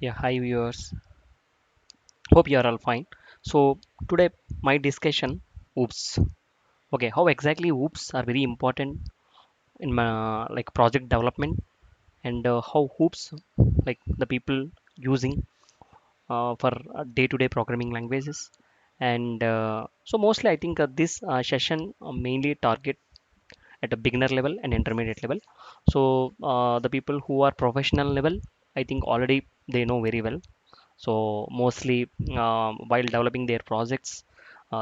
Yeah, hi viewers. Hope you are all fine. So today my discussion oops. Okay, how exactly oops are very important in my like project development and how hoops like the people using for day-to-day programming languages. And so mostly I think this session mainly target at a beginner level and intermediate level. So the people who are professional level, I think already they know very well. So mostly while developing their projects,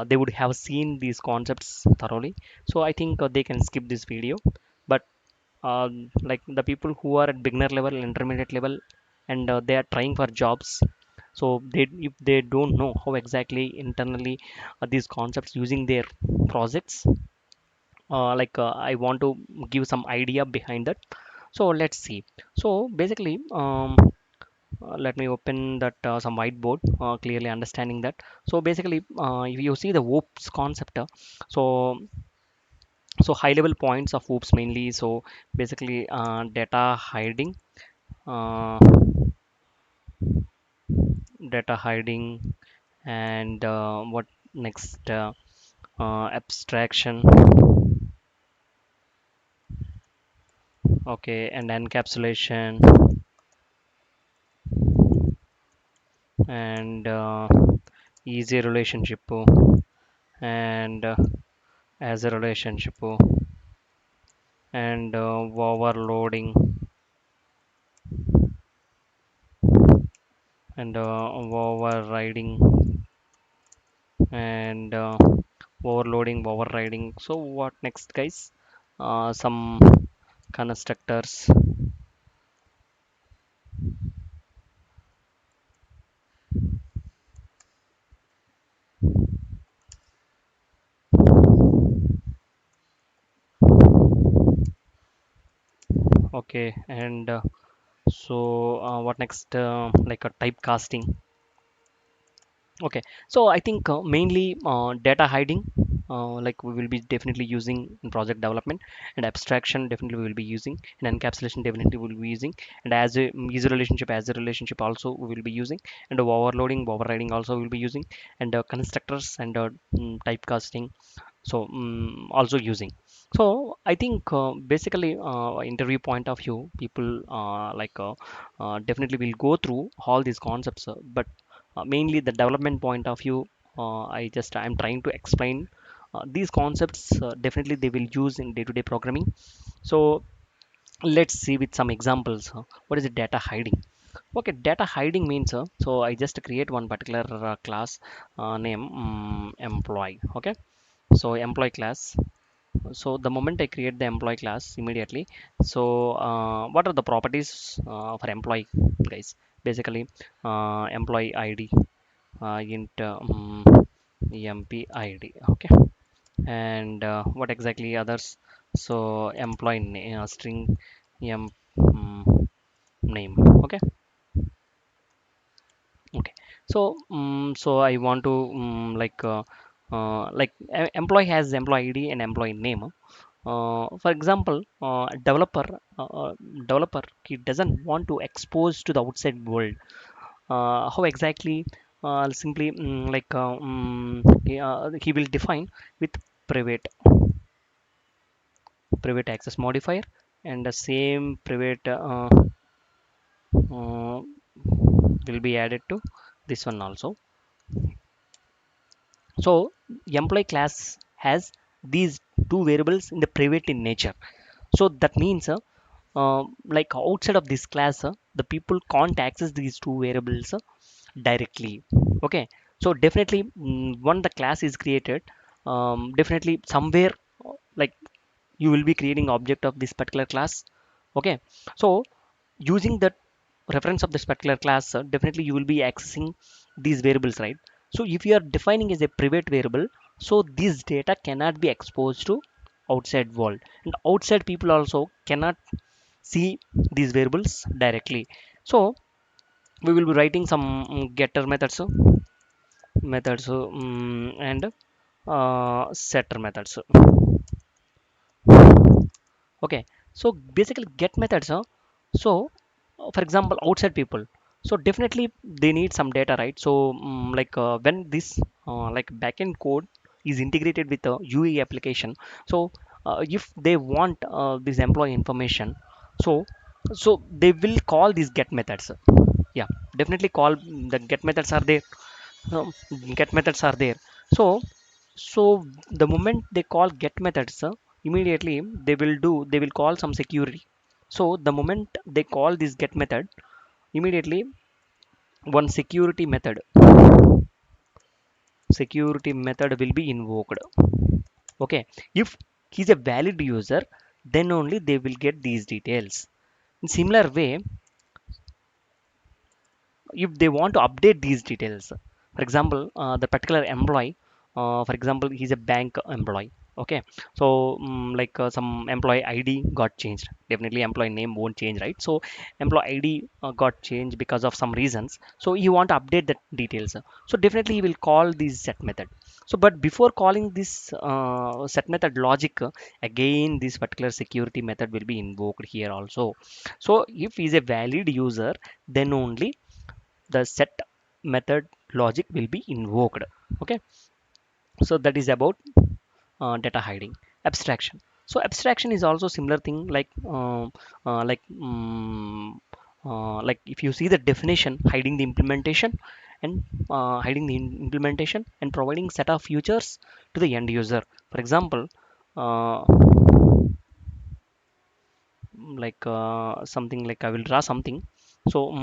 they would have seen these concepts thoroughly. So I think they can skip this video. But like the people who are at beginner level, intermediate level, and they are trying for jobs. So they if they don't know how exactly internally these concepts using their projects, I want to give some idea behind that. So let's see. So basically, let me open that some whiteboard, clearly understanding that. So basically, if you see the oops concept, so high level points of oops mainly. So basically, data hiding, uh, data hiding, and what next? Abstraction, okay, and encapsulation, and easy relationship, and as a relationship, and overloading, and overriding, and overriding. So what next, guys? Some constructors. Okay, and what next? Like a typecasting. Okay, so I think mainly data hiding, like we will be definitely using in project development, and abstraction definitely we will be using, and encapsulation definitely we will be using, and as a relationship also we will be using, and overloading, overriding also we will be using, and constructors and typecasting. So also using. So I think basically interview point of view, people definitely will go through all these concepts, but mainly the development point of view, I'm trying to explain these concepts. Definitely they will use in day-to-day programming. So let's see with some examples. What is it, data hiding? Okay, data hiding means so I just create one particular class name employee. Okay, so employee class. So the moment I create the employee class immediately, so what are the properties for employee, guys? Basically, employee ID, int empid, okay, and what exactly others? So employee string em name, okay. Okay, so so I want to employee has employee ID and employee name. For example, developer, he doesn't want to expose to the outside world. How exactly? Simply he will define with private private access modifier, and the same private will be added to this one also. So employee class has these two variables in the private in nature. So that means like outside of this class, the people can't access these two variables directly. Okay, so definitely when the class is created, definitely somewhere like you will be creating object of this particular class. Okay, so using that reference of this particular class, definitely you will be accessing these variables, right? So if you are defining as a private variable, so this data cannot be exposed to outside world, and outside people also cannot see these variables directly. So we will be writing some getter methods, and setter methods. Okay, so basically get methods, so for example outside people, So definitely they need some data, right? So when this like backend code is integrated with a UE application, so if they want this employee information, so they will call these get methods. Yeah, definitely call the get methods are there. um, get methods are there. So so the moment they call get methods, immediately they will call some security. So the moment they call this get method, immediately one security method will be invoked. Okay, if he's a valid user, then only they will get these details. In similar way, if they want to update these details, for example the particular employee, for example he's a bank employee. Okay, so some employee ID got changed. Definitely employee name won't change, right? So employee ID got changed because of some reasons, so you want to update the details. So definitely you will call this set method. So but before calling this set method logic, again this particular security method will be invoked here also. So if he's a valid user, then only the set method logic will be invoked. Okay, so that is about data hiding. Abstraction. So abstraction is also similar thing, uh, like um, like if you see the definition, hiding the implementation and implementation and providing set of features to the end user. For example, uh, something like I will draw something. So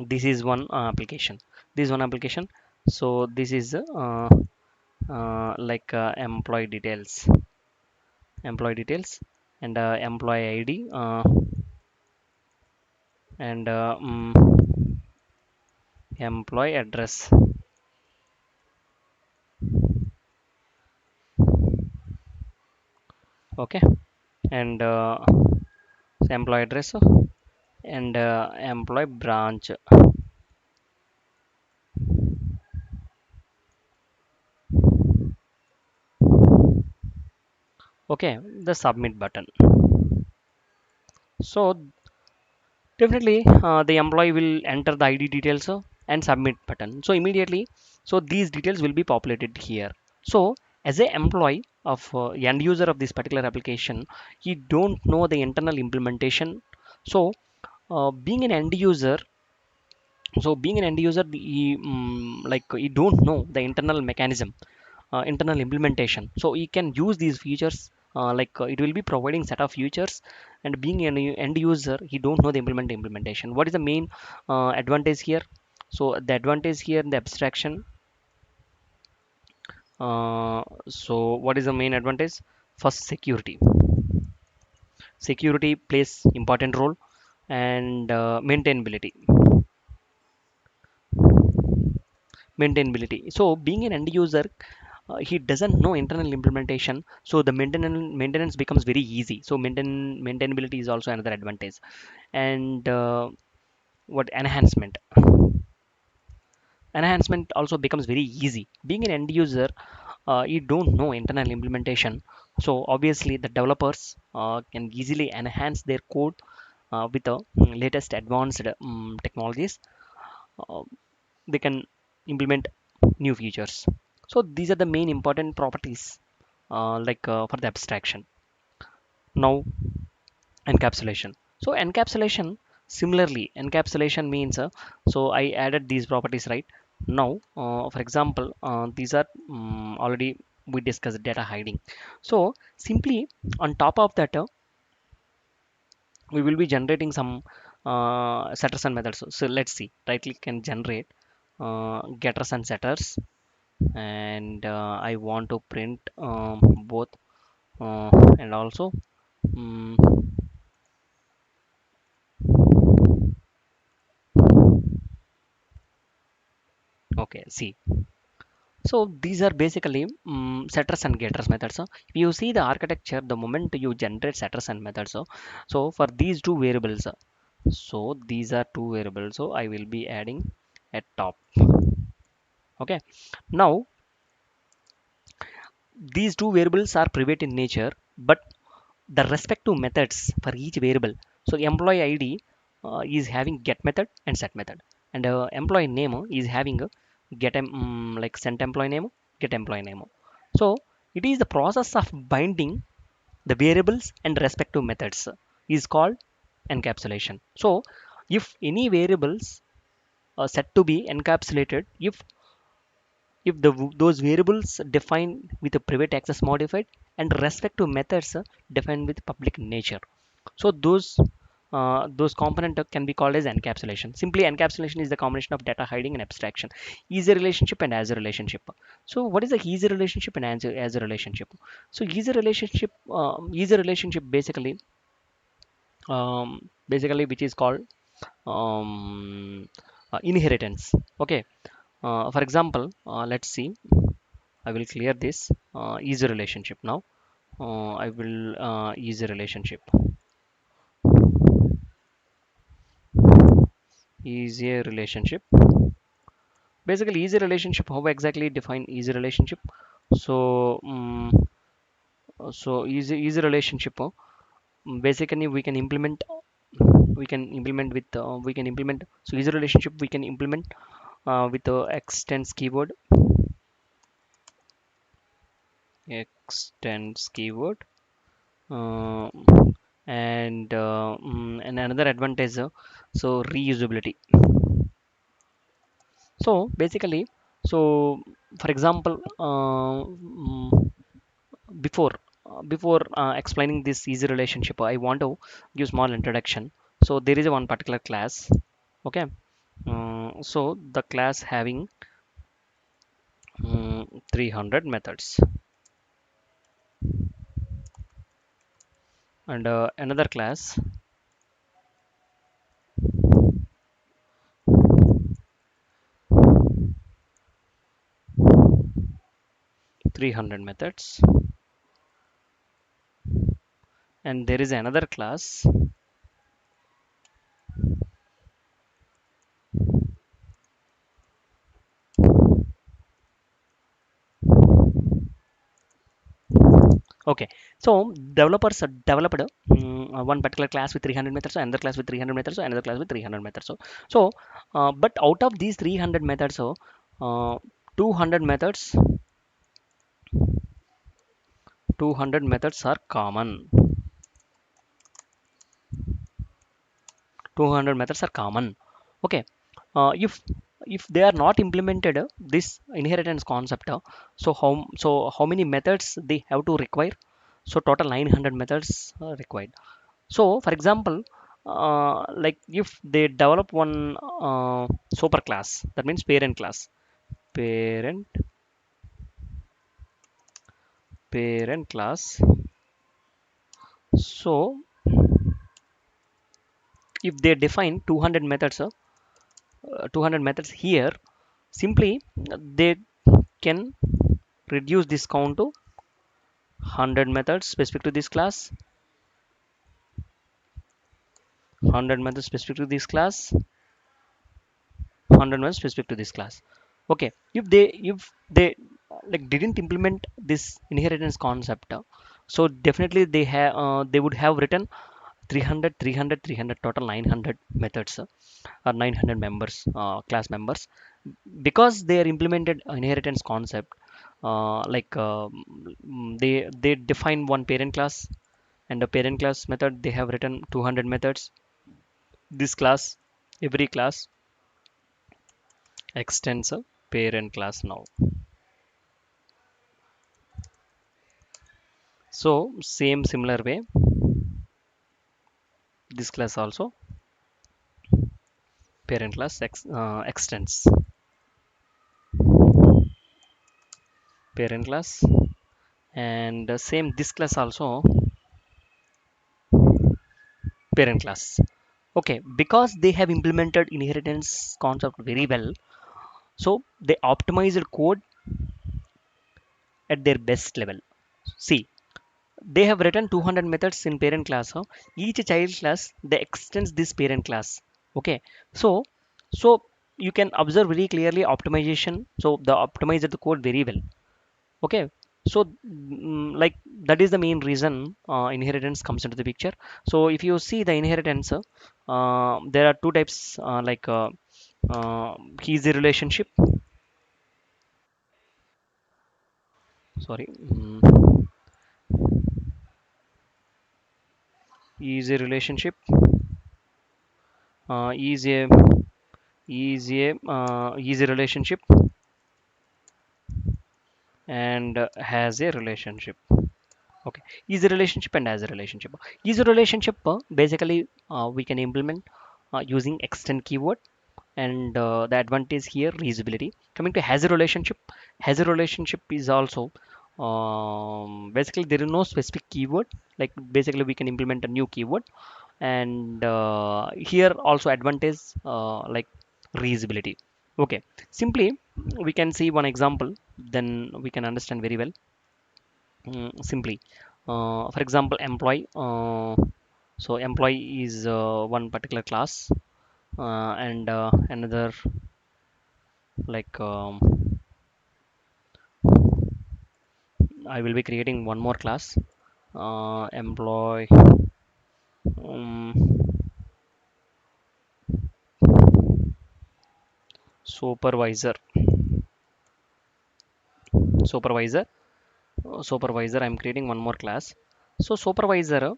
this is one application, so this is employee details and employee ID and employee address. Okay, and employee address and employee branch. Okay, the submit button. So definitely, the employee will enter the ID details and submit button. So immediately, so these details will be populated here. So as a employee of end user of this particular application, he don't know the internal implementation. So being an end user, he he don't know the internal mechanism, internal implementation. So he can use these features. It will be providing set of features, and being an end user, he don't know the implementation. What is the main advantage here? So the advantage here in the abstraction. So what is the main advantage? First, security. Security plays important role, and maintainability. So being an end user, he doesn't know internal implementation, so the maintenance becomes very easy. So maintainability is also another advantage. And what enhancement also becomes very easy. Being an end user, you don't know internal implementation, so obviously the developers can easily enhance their code with the latest advanced technologies. uh, they can implement new features. So these are the main important properties for the abstraction. Now encapsulation. So encapsulation, similarly encapsulation means so I added these properties, right? Now for example these are already we discussed data hiding. So simply on top of that, we will be generating some setters and methods. So let's see, right click and generate getters and setters, and I want to print both uh, and also mm, okay, see. So these are basically setters and getters methods. So if you see the architecture, the moment you generate setters and methods, so for these two variables, so these are two variables, so I will be adding at top. Okay, now these two variables are private in nature, but the respective methods for each variable. So employee ID, is having get method and set method, and employee name is having a like sent employee name, get employee name. So it is the process of binding the variables and respective methods is called encapsulation. So if any variables are set to be encapsulated, if those variables defined with a private access modified and respective methods defined with public nature, so those component can be called as encapsulation. Simply, encapsulation is the combination of data hiding and abstraction, easy relationship and as a relationship. So what is the easy relationship and as a relationship? So easy relationship basically which is called inheritance. Okay. For example, let's see. I will clear this easy relationship now. I will easy relationship. Easy relationship. Basically, easy relationship. How exactly define easy relationship? So, easy relationship. Basically, we can implement. So easy relationship we can implement with the extends keyword. Uh, and another advantage, so reusability. So basically, so for example, before explaining this easy relationship, I want to give small introduction. So there is a one particular class. Okay. So the class having 300 methods, and another class 300 methods, and there is another class. Okay, so developers developed one particular class with 300 methods, another class with 300 methods, another class with 300 methods. But out of these 300 methods, 200 methods, 200 methods are common. 200 methods are common. Okay, if they are not implemented, this inheritance concept, so how many methods they have to require? So total 900 methods required. So, for example, like if they develop one super class, that means parent parent class. So, if they define 200 methods, 200 methods here, simply they can reduce this count to 100 methods specific to this class, 100 methods specific to this class, 100 methods specific to this class. Okay, if they like didn't implement this inheritance concept, so definitely they would have written 300 300 300 total 900 methods, or 900 members, class members, because they are implemented inheritance concept. They define one parent class, and the parent class method they have written 200 methods. This class, every class extends a parent class now. So same similar way, this class also parent class extends parent class, and same this class also parent class. Okay, because they have implemented inheritance concept very well, so they optimized code at their best level. See, they have written 200 methods in parent class. Each child class they extends this parent class. Okay, so so you can observe very clearly optimization. So the optimized the code very well. Okay, so like that is the main reason inheritance comes into the picture. So if you see the inheritance, there are two types easy relationship, sorry, easy relationship, easy easy relationship, and has a relationship. Okay, easy relationship and as a relationship. Easy relationship basically we can implement using extend keyword, and the advantage here reusability. Coming to has a relationship is also basically there is no specific keyword, like basically we can implement a new keyword, and here also advantage like reusability. Okay, simply we can see one example, then we can understand very well. Simply for example employee, so employee is one particular class, and another like I will be creating one more class, employee, um, supervisor, supervisor, supervisor. I'm creating one more class. So supervisor,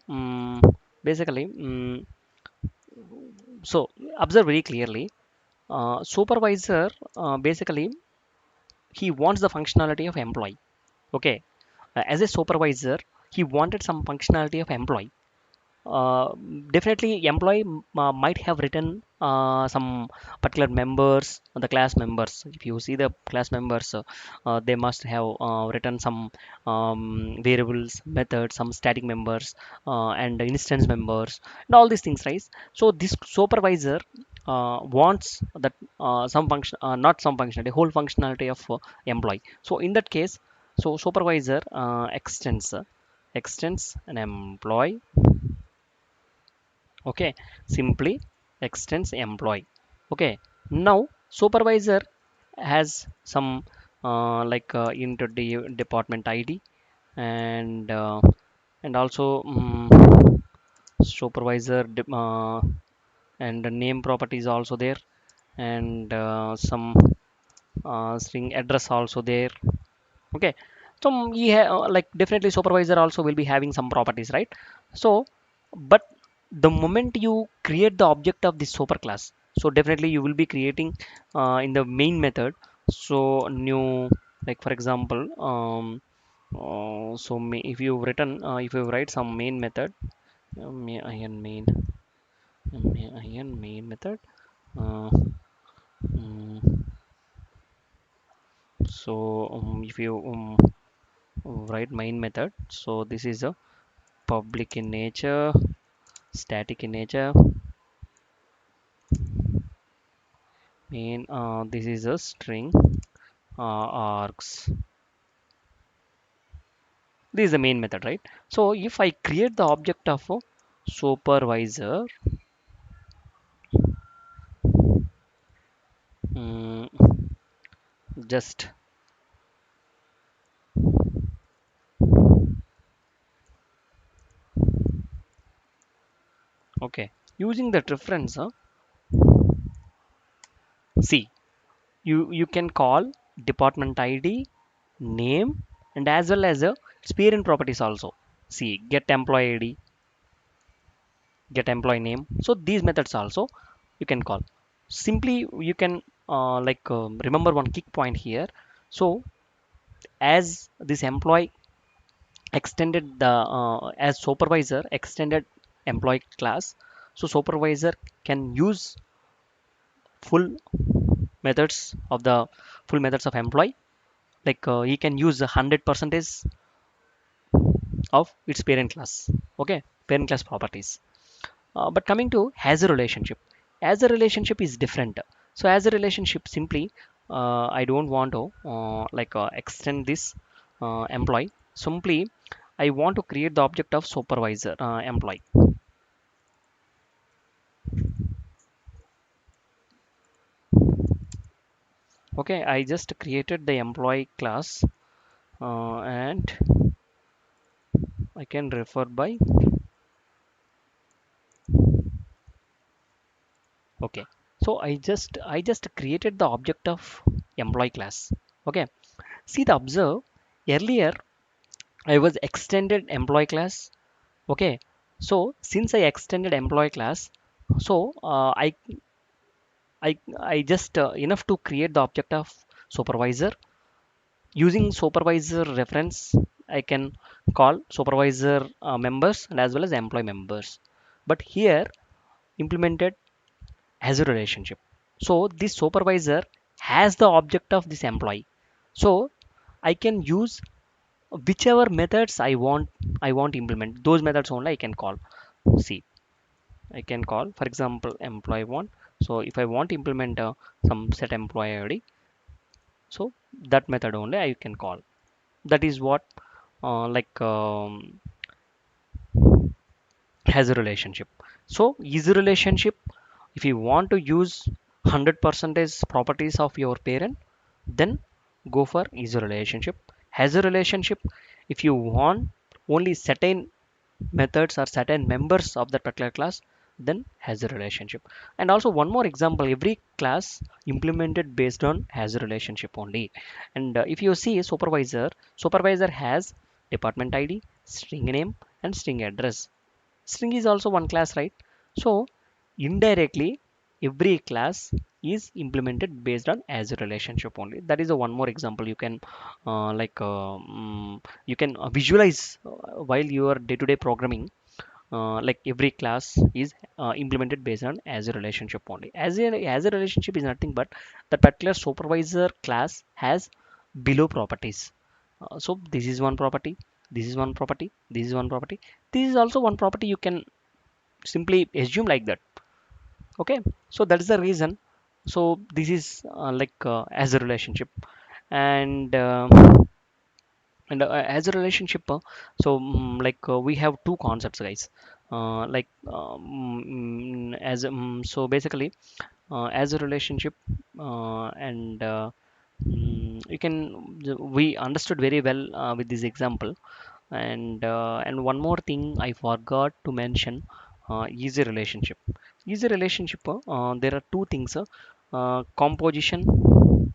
basically, so observe very clearly. Supervisor basically he wants the functionality of employee. Okay, as a supervisor, he wanted some functionality of employee. uh, Definitely employee might have written some particular members, the class members. If you see the class members, they must have written some variables, methods, some static members, and instance members, and all these things, right? So this supervisor wants that some function, not some functionality, whole functionality of employee. So in that case, so supervisor extends an employee. Okay, simply extends employee. Okay, now supervisor has some into the department id, and also supervisor and the name property is also there, and some string address also there. Okay, so like definitely supervisor also will be having some properties, right? So but the moment you create the object of this super class, so definitely you will be creating in the main method. So new, like for example if you written if you write some main method, main main method, uh, mm, so if you write main method, so this is a public in nature, static in nature, main, this is a string, args. This is the main method, right? So if I create the object of a supervisor, mm, just okay, using that reference, see, you can call department id, name, and as well as its parent properties also. See, get employee id, get employee name. So these methods also you can call. Simply you can remember one key point here. So as this employee extended the as supervisor extended employee class, so supervisor can use full methods of the full methods of employee, like he can use 100 percentage of its parent class. Okay, parent class properties. But coming to has a relationship, as a relationship is different. So as a relationship, simply I don't want to extend this employee. Simply I want to create the object of supervisor employee. Okay, I just created the employee class, and I can refer by Okay, so I just created the object of employee class. Okay, see the observe earlier I was extended employee class. Okay, so since I extended employee class, so I just enough to create the object of supervisor. Using supervisor reference, I can call supervisor members and as well as employee members. But here implemented as a relationship. So this supervisor has the object of this employee. So I can use whichever methods I want to implement. Those methods only I can call. See, I can call, for example, employee one. So if I want to implement some set employee ID, so that method only I can call. That is what has a relationship. So is a relationship, if you want to use 100 percentage properties of your parent, then go for is a relationship. Has a relationship, if you want only certain methods or certain members of that particular class, then has a relationship. And also one more example, every class implemented based on has a relationship only. And if you see supervisor has department id, string name, and string address. String is also one class, right? So indirectly every class is implemented based on as a relationship only. That is a one more example you can you can visualize while you are day-to-day programming. Like every class is implemented based on as a relationship only. As a relationship is nothing but the particular supervisor class has below properties. So this is one property, this is one property, this is one property, this is also one property. You can simply assume like that. Okay, so that is the reason. So this is as a relationship. And as a relationship, we have two concepts, guys. So basically, as a relationship, and you can we understood very well with this example. And one more thing I forgot to mention, easy relationship. Easy relationship, there are two things, composition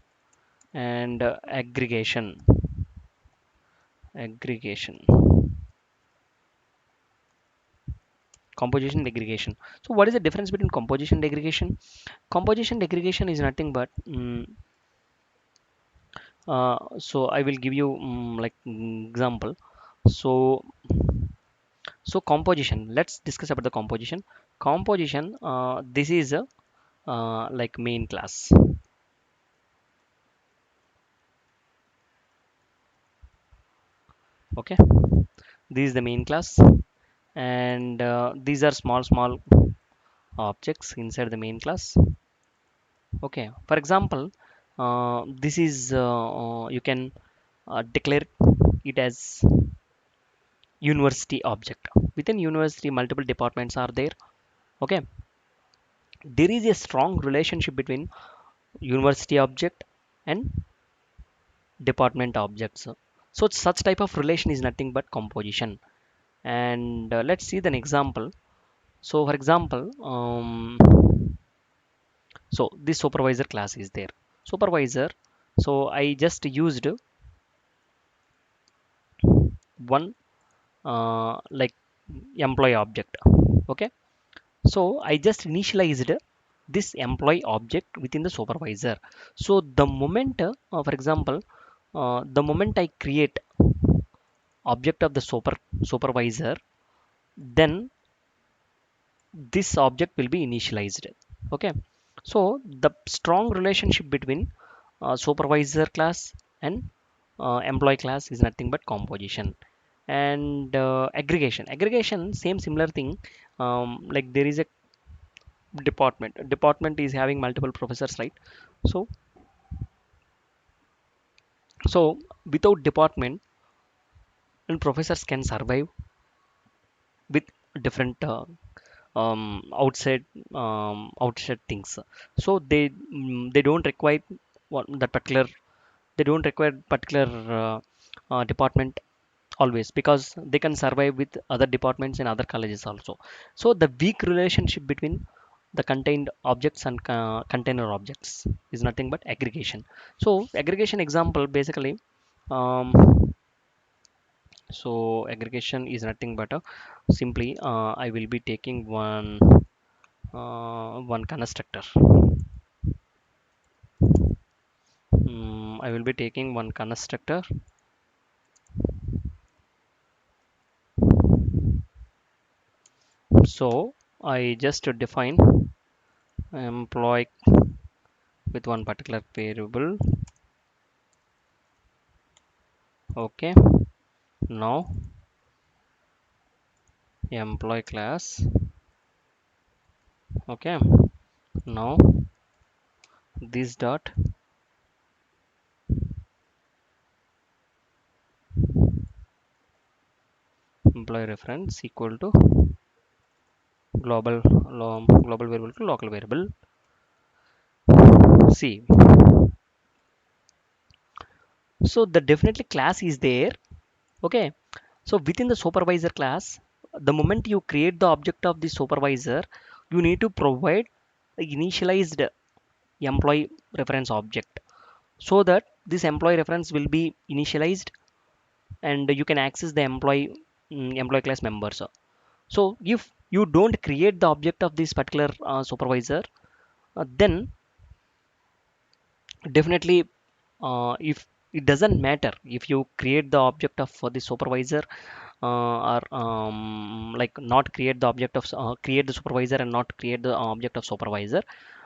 and aggregation, composition and aggregation. So what is the difference between composition and aggregation? Composition and aggregation is nothing but so I will give you example. So so composition, let's discuss about the composition. Composition, this is a like main class. Okay, this is the main class, and these are small objects inside the main class. Okay, for example, this is you can declare it as university object. Within university multiple departments are there. Okay, there is a strong relationship between university object and department objects. So such type of relation is nothing but composition. And let's see an example. So for example, so this supervisor class is there. Supervisor, so I just used one like employee object. Okay, so I just initialized this employee object within the supervisor. So the moment for example, the moment I create object of the supervisor, then this object will be initialized. Okay, so the strong relationship between supervisor class and employee class is nothing but composition. And aggregation, same similar thing. Like there is a department is having multiple professors, right? So so without department, and professors can survive with different outside things. So they don't require what that particular, they don't require particular department always, because they can survive with other departments in other colleges also. So the weak relationship between the contained objects and container objects is nothing but aggregation. So aggregation example basically, um, so aggregation is nothing but a simply I will be taking one constructor. I will be taking one constructor. So I just define employee with one particular variable. Okay, now employee class. Okay, now this dot employee reference equal to global variable to local variable. See, so the definitely class is there. Okay, so within the supervisor class, the moment you create the object of the supervisor, you need to provide the initialized employee reference object, so that this employee reference will be initialized and you can access the employee class members. So if you don't create the object of this particular supervisor, then definitely if it doesn't matter if you create the object of for the supervisor or like not create the object of create the supervisor and not create the object of supervisor.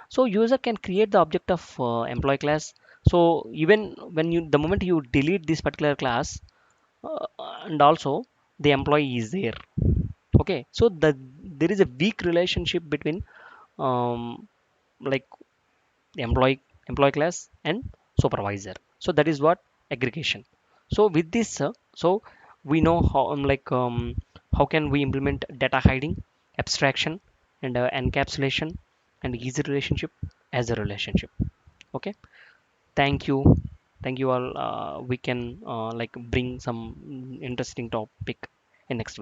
So user can create the object of employee class. So even when you the moment you delete this particular class, uh, and also the employee is there. Okay, so there is a weak relationship between um, like employee class and supervisor. So that is what aggregation. So with this so we know how how can we implement data hiding, abstraction, and encapsulation and easy relationship as a relationship. Okay, thank you, thank you all. We can like bring some interesting topic in next week.